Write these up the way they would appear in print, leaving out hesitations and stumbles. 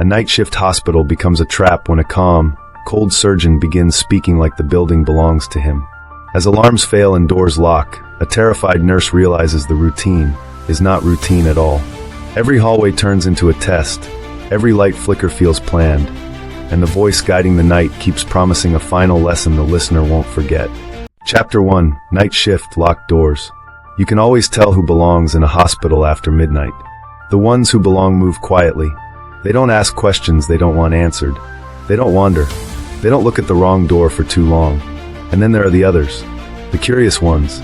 A night shift hospital becomes a trap when a calm, cold surgeon begins speaking like the building belongs to him. As alarms fail and doors lock, a terrified nurse realizes the routine is not routine at all. Every hallway turns into a test, every light flicker feels planned, and the voice guiding the night keeps promising a final lesson the listener won't forget. Chapter 1: Night Shift, Locked Doors. You can always tell who belongs in a hospital after midnight. The ones who belong move quietly. They don't ask questions they don't want answered. They don't wander. They don't look at the wrong door for too long. And then there are the others. The curious ones.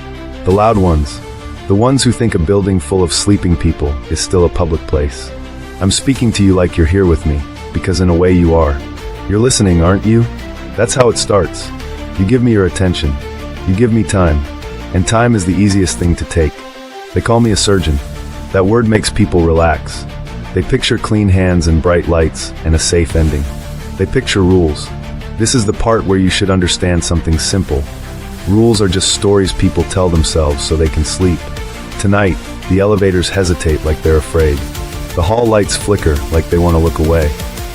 The loud ones. The ones who think a building full of sleeping people is still a public place. I'm speaking to you like you're here with me, because in a way you are. You're listening, aren't you? That's how it starts. You give me your attention. You give me time. And time is the easiest thing to take. They call me a surgeon. That word makes people relax. They picture clean hands and bright lights and a safe ending. They picture rules. This is the part where you should understand something simple. Rules are just stories people tell themselves so they can sleep. Tonight, the elevators hesitate like they're afraid. The hall lights flicker like they want to look away.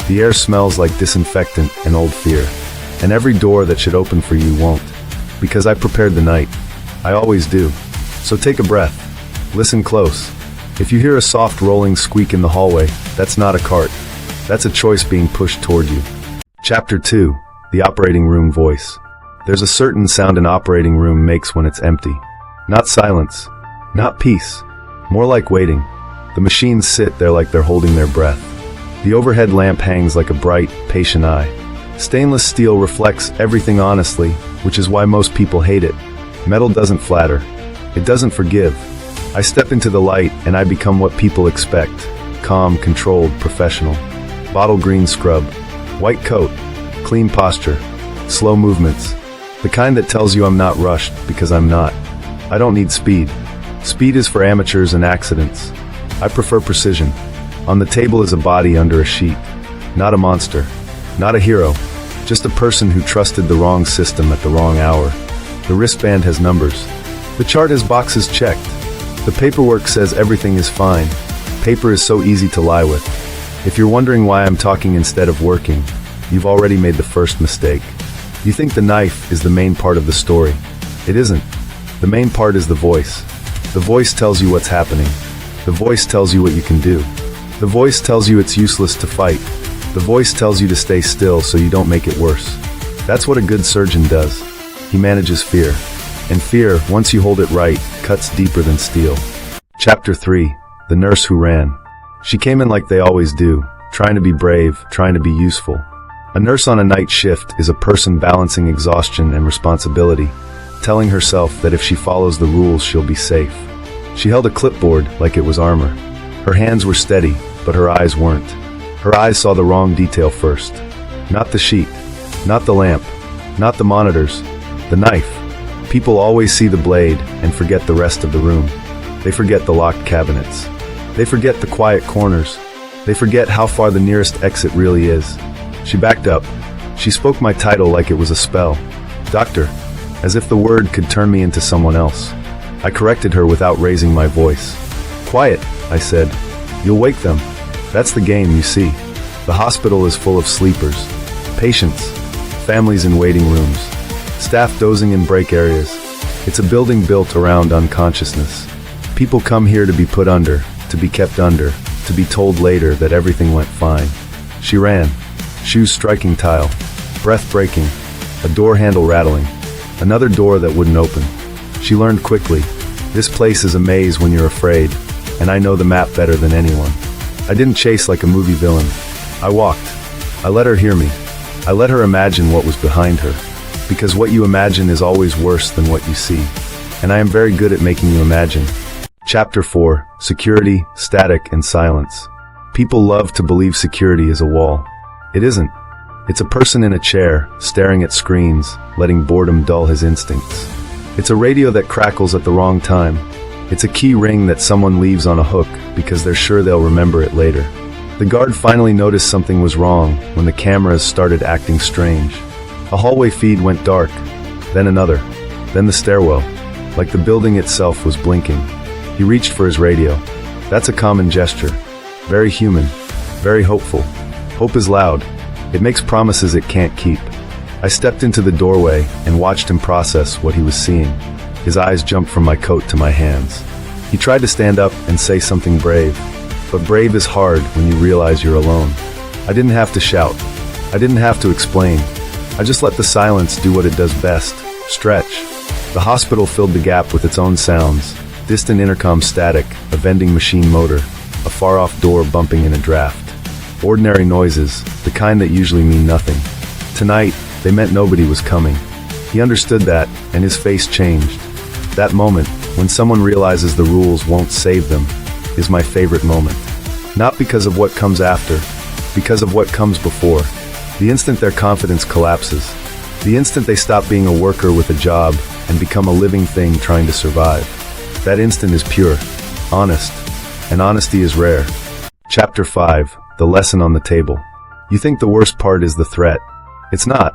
The air smells like disinfectant and old fear. And every door that should open for you won't. Because I prepared the night. I always do. So take a breath. Listen close. If you hear a soft rolling squeak in the hallway, that's not a cart. That's a choice being pushed toward you. Chapter 2: The Operating Room Voice. There's a certain sound an operating room makes when it's empty. Not silence. Not peace. More like waiting. The machines sit there like they're holding their breath. The overhead lamp hangs like a bright, patient eye. Stainless steel reflects everything honestly, which is why most people hate it. Metal doesn't flatter. It doesn't forgive. I step into the light and I become what people expect. Calm, controlled, professional. Bottle green scrub. White coat. Clean posture. Slow movements. The kind that tells you I'm not rushed, because I'm not. I don't need speed. Speed is for amateurs and accidents. I prefer precision. On the table is a body under a sheet. Not a monster. Not a hero. Just a person who trusted the wrong system at the wrong hour. The wristband has numbers. The chart has boxes checked. The paperwork says everything is fine. Paper is so easy to lie with. If you're wondering why I'm talking instead of working, you've already made the first mistake. You think the knife is the main part of the story. It isn't. The main part is the voice. The voice tells you what's happening. The voice tells you what you can do. The voice tells you it's useless to fight. The voice tells you to stay still so you don't make it worse. That's what a good surgeon does. He manages fear. And fear, once you hold it right, cuts deeper than steel. Chapter 3: The Nurse Who Ran. She came in like they always do, trying to be brave, trying to be useful. A nurse on a night shift is a person balancing exhaustion and responsibility, telling herself that if she follows the rules, she'll be safe. She held a clipboard like it was armor. Her hands were steady, but her eyes weren't. Her eyes saw the wrong detail first. Not the sheet, not the lamp, not the monitors, the knife. People always see the blade and forget the rest of the room. They forget the locked cabinets. They forget the quiet corners. They forget how far the nearest exit really is. She backed up. She spoke my title like it was a spell. Doctor, as if the word could turn me into someone else. I corrected her without raising my voice. Quiet, I said. You'll wake them. That's the game, you see. The hospital is full of sleepers. Patients. Families in waiting rooms. Staff dozing in break areas. It's a building built around unconsciousness. People come here to be put under, to be kept under, to be told later that everything went fine. She ran. Shoes striking tile. Breath breaking. A door handle rattling. Another door that wouldn't open. She learned quickly. This place is a maze when you're afraid, and I know the map better than anyone. I didn't chase like a movie villain. I walked. I let her hear me. I let her imagine what was behind her. Because what you imagine is always worse than what you see. And I am very good at making you imagine. Chapter 4: Security, Static, and Silence. People love to believe security is a wall. It isn't. It's a person in a chair, staring at screens, letting boredom dull his instincts. It's a radio that crackles at the wrong time. It's a key ring that someone leaves on a hook because they're sure they'll remember it later. The guard finally noticed something was wrong when the cameras started acting strange. A hallway feed went dark, then another, then the stairwell, like the building itself was blinking. He reached for his radio. That's a common gesture. Very human, very hopeful. Hope is loud. It makes promises it can't keep. I stepped into the doorway and watched him process what he was seeing. His eyes jumped from my coat to my hands. He tried to stand up and say something brave, but brave is hard when you realize you're alone. I didn't have to shout. I didn't have to explain. I just let the silence do what it does best, stretch. The hospital filled the gap with its own sounds, distant intercom static, a vending machine motor, a far-off door bumping in a draft. Ordinary noises, the kind that usually mean nothing. Tonight, they meant nobody was coming. He understood that, and his face changed. That moment, when someone realizes the rules won't save them, is my favorite moment. Not because of what comes after, because of what comes before. The instant their confidence collapses. The instant they stop being a worker with a job and become a living thing trying to survive. That instant is pure, honest, and honesty is rare. Chapter 5, The Lesson on the Table. You think the worst part is the threat. It's not.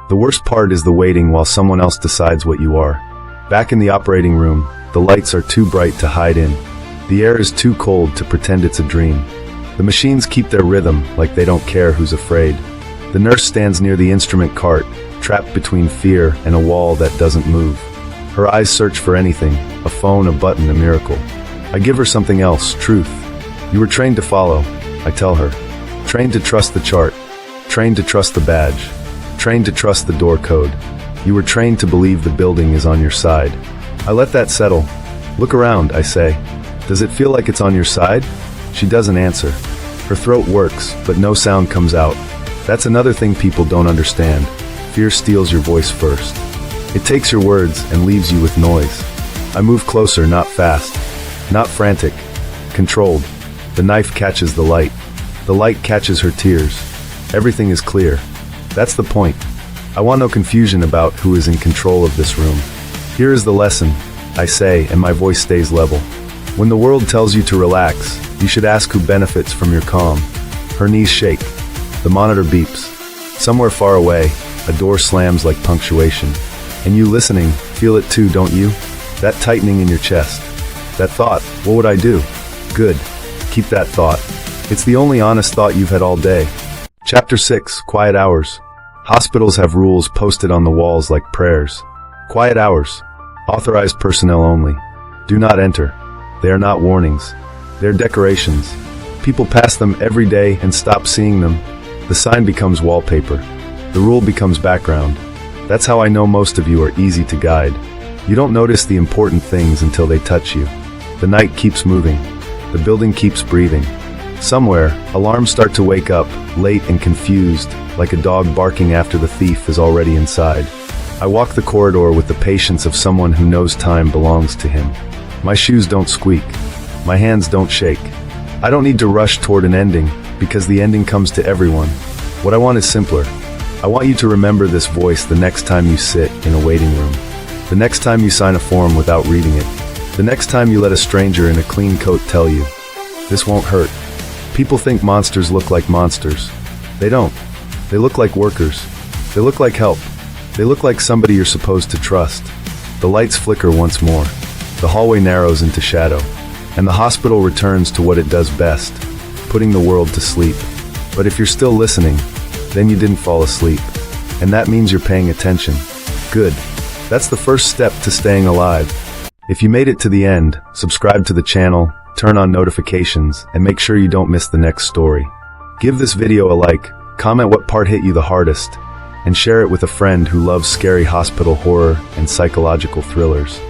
The worst part is the waiting while someone else decides what you are. Back in the operating room, the lights are too bright to hide in. The air is too cold to pretend it's a dream. The machines keep their rhythm like they don't care who's afraid. The nurse stands near the instrument cart, trapped between fear and a wall that doesn't move. Her eyes search for anything, a phone, a button, a miracle. I give her something else, truth. You were trained to follow, I tell her. Trained to trust the chart. Trained to trust the badge. Trained to trust the door code. You were trained to believe the building is on your side. I let that settle. Look around, I say. Does it feel like it's on your side? She doesn't answer. Her throat works, but no sound comes out. That's another thing people don't understand. Fear steals your voice first. It takes your words and leaves you with noise. I move closer, not fast, not frantic, controlled. The knife catches the light. The light catches her tears. Everything is clear. That's the point. I want no confusion about who is in control of this room. Here is the lesson, I say, and my voice stays level. When the world tells you to relax, you should ask who benefits from your calm. Her knees shake. The monitor beeps. Somewhere far away, a door slams like punctuation. And you listening, feel it too, don't you? That tightening in your chest. That thought, what would I do? Good. Keep that thought. It's the only honest thought you've had all day. Chapter 6, Quiet Hours. Hospitals have rules posted on the walls like prayers. Quiet hours. Authorized personnel only. Do not enter. They are not warnings. They are decorations. People pass them every day and stop seeing them. The sign becomes wallpaper. The rule becomes background. That's how I know most of you are easy to guide. You don't notice the important things until they touch you. The night keeps moving. The building keeps breathing. Somewhere, alarms start to wake up, late and confused, like a dog barking after the thief is already inside. I walk the corridor with the patience of someone who knows time belongs to him. My shoes don't squeak. My hands don't shake. I don't need to rush toward an ending, because the ending comes to everyone. What I want is simpler. I want you to remember this voice the next time you sit in a waiting room. The next time you sign a form without reading it. The next time you let a stranger in a clean coat tell you, this won't hurt. People think monsters look like monsters. They don't. They look like workers. They look like help. They look like somebody you're supposed to trust. The lights flicker once more. The hallway narrows into shadow. And the hospital returns to what it does best, putting the world to sleep. But if you're still listening, then you didn't fall asleep. And that means you're paying attention. Good. That's the first step to staying alive. If you made it to the end, subscribe to the channel, turn on notifications, and make sure you don't miss the next story. Give this video a like, comment what part hit you the hardest, and share it with a friend who loves scary hospital horror and psychological thrillers.